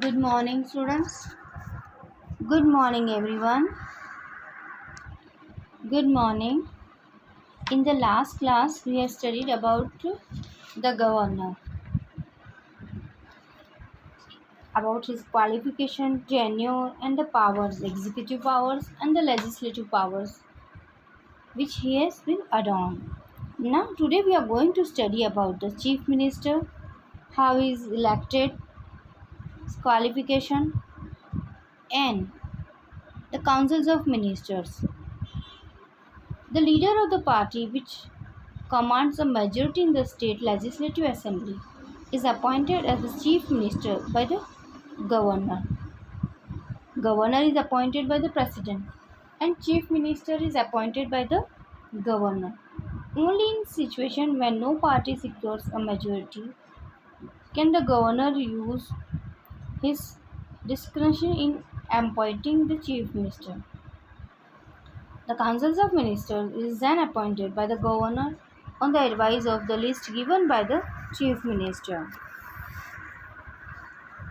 Good morning, students. Good morning, everyone. Good morning. In the last class, we have studied about the governor, about his qualification, tenure, and the powers, executive powers, and the legislative powers, which he has been adorned. Now, today we are going to study about the chief minister, how he is elected, his qualification, and the councils of ministers. The leader of the party which commands a majority in the state legislative assembly is appointed as the chief minister by the governor. Governor is appointed by the president and chief minister is appointed by the governor. Only in situation when no party secures a majority can the governor use his discretion in appointing the chief minister. The councils of ministers is then appointed by the governor on the advice of the list given by the chief minister.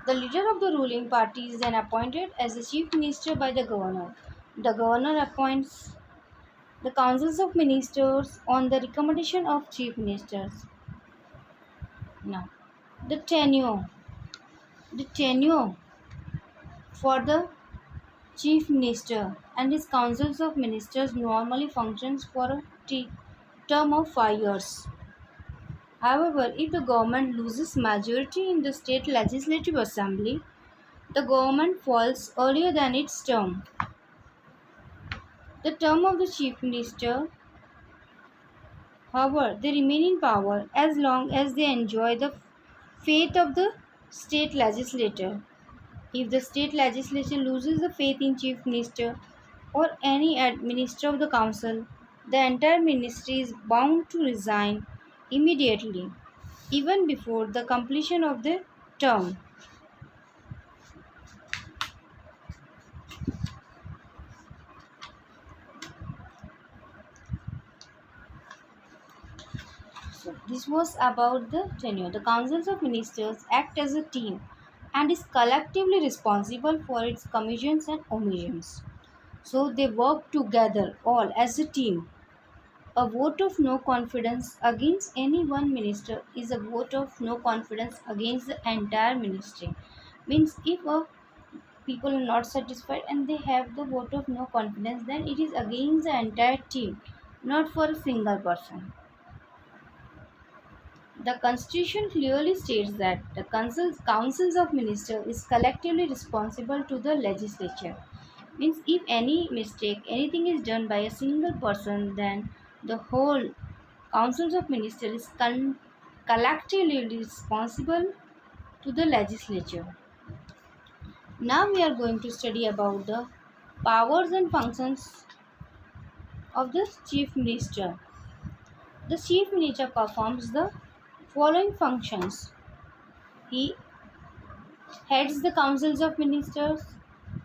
The leader of the ruling party is then appointed as the chief minister by the governor. The governor appoints the councils of ministers on the recommendation of chief ministers. Now, the tenure. The tenure for the chief minister and his councils of ministers normally functions for a term of 5 years. However, if the government loses majority in the state legislative assembly, the government falls earlier than its term. The term of the chief minister, however, they remain in power as long as they enjoy the faith of the state legislature. If the state legislature loses the faith in chief minister or any minister of the council, the entire ministry is bound to resign immediately, even before the completion of the term. So this was about the tenure. The councils of ministers act as a team and is collectively responsible for its commissions and omissions. So they work together all as a team. A vote of no confidence against any one minister is a vote of no confidence against the entire ministry. Means if people are not satisfied and they have the vote of no confidence, then it is against the entire team, not for a single person. The constitution clearly states that the councils of ministers is collectively responsible to the legislature. Means if any mistake, anything is done by a single person, then the whole councils of ministers is collectively responsible to the legislature. Now we are going to study about the powers and functions of the chief minister. The chief minister performs the following functions. He heads the councils of ministers,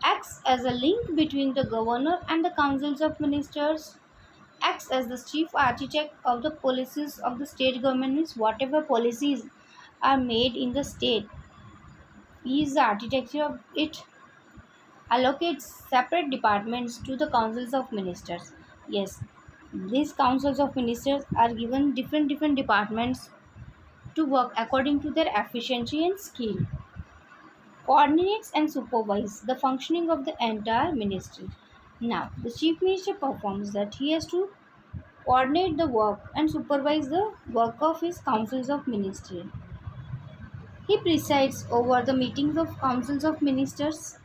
acts as a link between the governor and the councils of ministers, acts as the chief architect of the policies of the state government, means whatever policies are made in the state, he is the architecture of it, allocates separate departments to the councils of ministers. Yes, these councils of ministers are given different departments to work according to their efficiency and skill. Coordinates and supervise the functioning of the entire ministry. Now, the chief minister performs that he has to coordinate the work and supervise the work of his councils of ministry. He presides over the meetings of councils of ministers.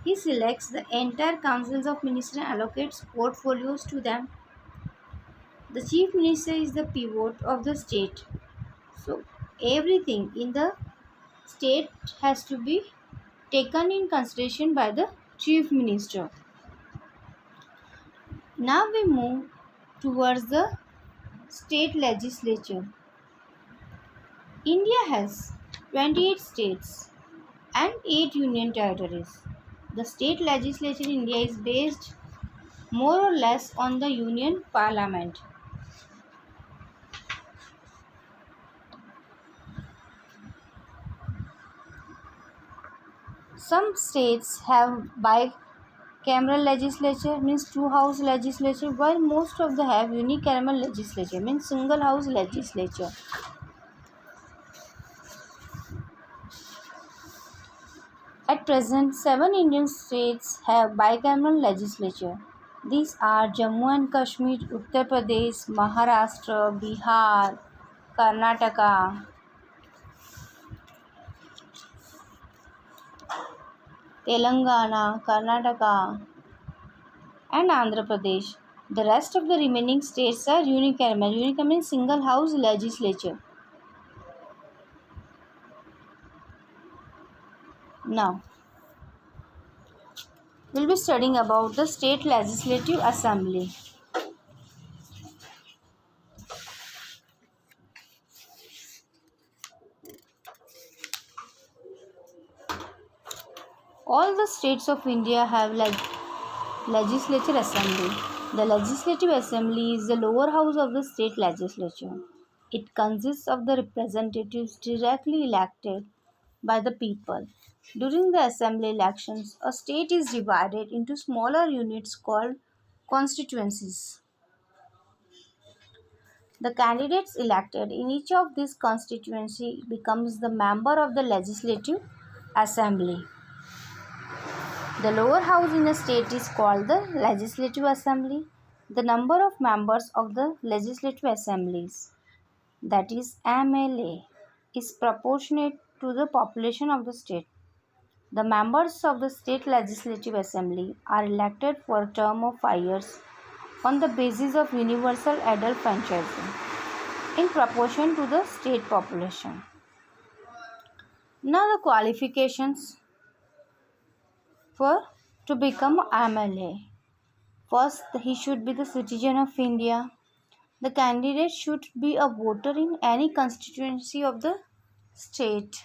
He selects the entire councils of ministers and allocates portfolios to them. The chief minister is the pivot of the state. So, everything in the state has to be taken in consideration by the chief minister. Now we move towards the state legislature. India has 28 states and 8 union territories. The state legislature in India is based more or less on the union parliament. Some states have bicameral legislature, means two house legislature, while most of them have unicameral legislature, means single house legislature. At present, 7 Indian states have bicameral legislature. These are Jammu and Kashmir, Uttar Pradesh, Maharashtra, Bihar, Karnataka, Telangana, and Andhra Pradesh. The rest of the remaining states are unicameral. Unicameral means single house legislature. Now, we'll be studying about the state legislative assembly. All the states of India have legislature assembly. The legislative assembly is the lower house of the state legislature. It consists of the representatives directly elected by the people. During the assembly elections, a state is divided into smaller units called constituencies. The candidates elected in each of these constituency becomes the member of the legislative assembly. The lower house in a state is called the legislative assembly. The number of members of the legislative assemblies, that is MLA, is proportionate to the population of the state. The members of the state legislative assembly are elected for a term of 5 years on the basis of universal adult franchising in proportion to the state population. Now the qualifications for to become MLA. First, he should be the citizen of India. The candidate should be a voter in any constituency of the state.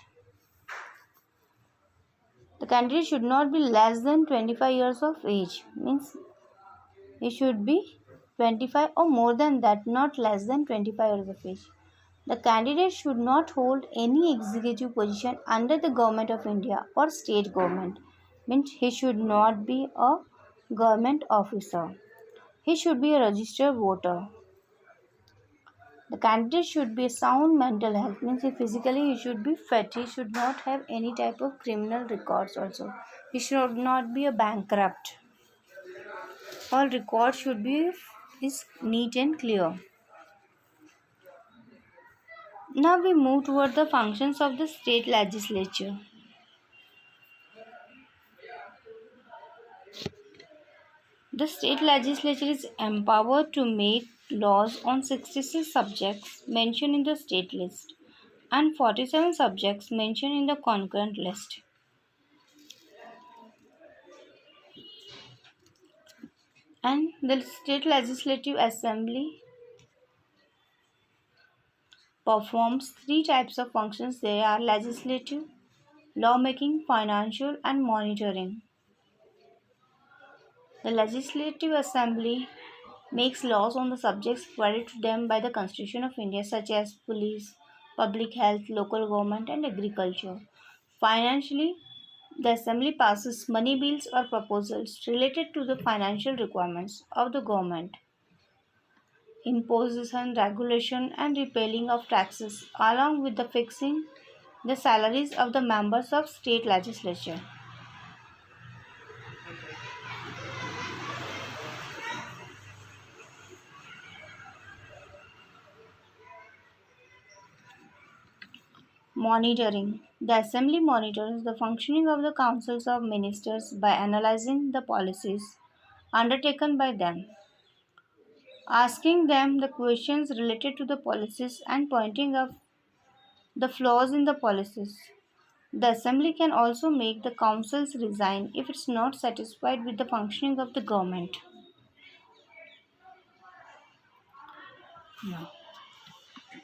The candidate should not be less than 25 years of age. Means he should be 25 or more than that, not less than 25 years of age. The candidate should not hold any executive position under the government of India or state government. Means he should not be a government officer. He should be a registered voter. The candidate should be sound mental health, means physically he should be fit. He should not have any type of criminal records also. He should not be a bankrupt. All records should be is neat and clear. Now we move toward the functions of the state legislature. The state legislature is empowered to make laws on 66 subjects mentioned in the state list and 47 subjects mentioned in the concurrent list. And the state legislative assembly performs three types of functions. They are legislative, lawmaking, financial, and monitoring. The legislative assembly makes laws on the subjects provided to them by the Constitution of India, such as police, public health, local government, and agriculture. Financially, the assembly passes money bills or proposals related to the financial requirements of the government, imposition, regulation, and repealing of taxes, along with the fixing the salaries of the members of state legislature. Monitoring. The Assembly monitors the functioning of the councils of ministers by analyzing the policies undertaken by them, asking them the questions related to the policies, and pointing out the flaws in the policies. The Assembly can also make the councils resign if it is not satisfied with the functioning of the government.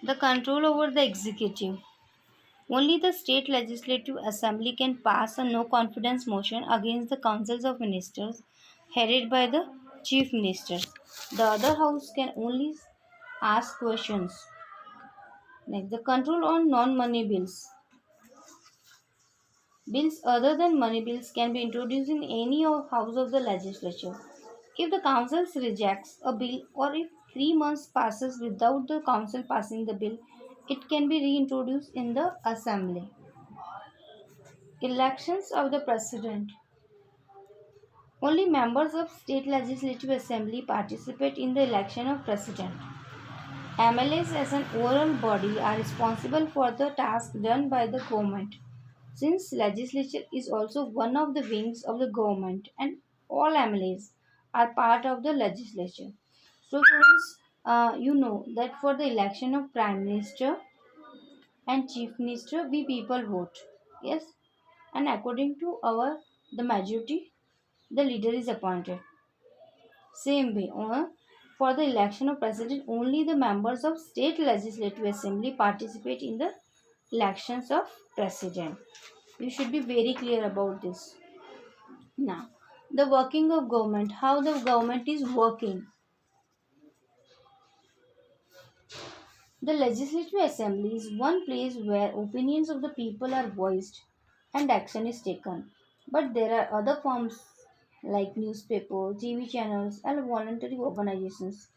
The control over the executive. Only the state legislative assembly can pass a no confidence motion against the councils of ministers headed by the chief minister. The other house can only ask questions. Next, the control on non money bills. Bills other than money bills can be introduced in any house of the legislature. If the council rejects a bill or if 3 months passes without the council passing the bill, it can be reintroduced in the assembly. Elections of the president. Only members of state legislative assembly participate in the election of president. MLAs as an overall body are responsible for the task done by the government. Since legislature is also one of the wings of the government and all MLAs are part of the legislature. So students, you know that for the election of prime minister and chief minister we people vote. Yes, and according to our the majority the leader is appointed. Same way, for the election of president, only the members of state legislative assembly participate in the elections of president. You should be very clear about this. Now, the working of government, how the government is working. The legislative assembly is one place where opinions of the people are voiced and action is taken. But there are other forms like newspaper, TV channels, and voluntary organizations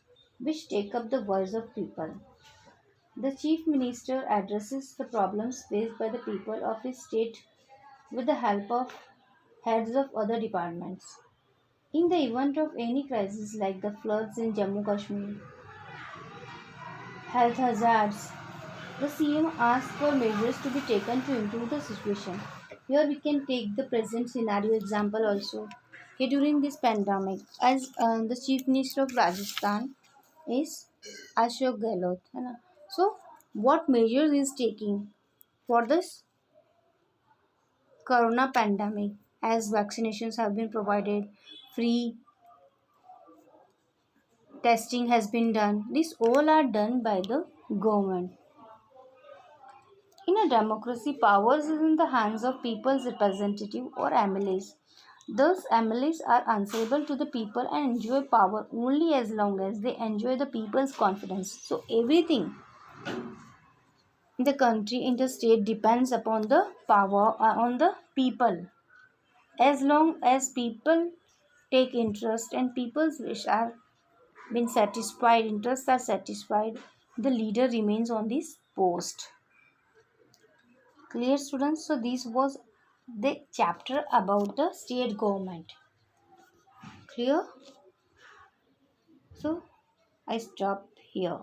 which take up the voice of people. The chief minister addresses the problems faced by the people of his state with the help of heads of other departments. In the event of any crisis like the floods in Jammu Kashmir, health hazards, the CM asked for measures to be taken to improve the situation. Here we can take the present scenario example also. Okay, during this pandemic, as the Chief Minister of Rajasthan is Ashok Gehlot. है ना? So, what measures is taking for this corona pandemic? As vaccinations have been provided, free testing has been done. These all are done by the government. In a democracy, powers is in the hands of people's representative or MLAs. Thus, MLAs are answerable to the people and enjoy power only as long as they enjoy the people's confidence. So, everything in the country, in the state depends upon the power on the people. As long as people take interest and people's wish are been satisfied, interests are satisfied, the leader remains on this post. Clear students? So this was the chapter about the state government. Clear? So I stopped here.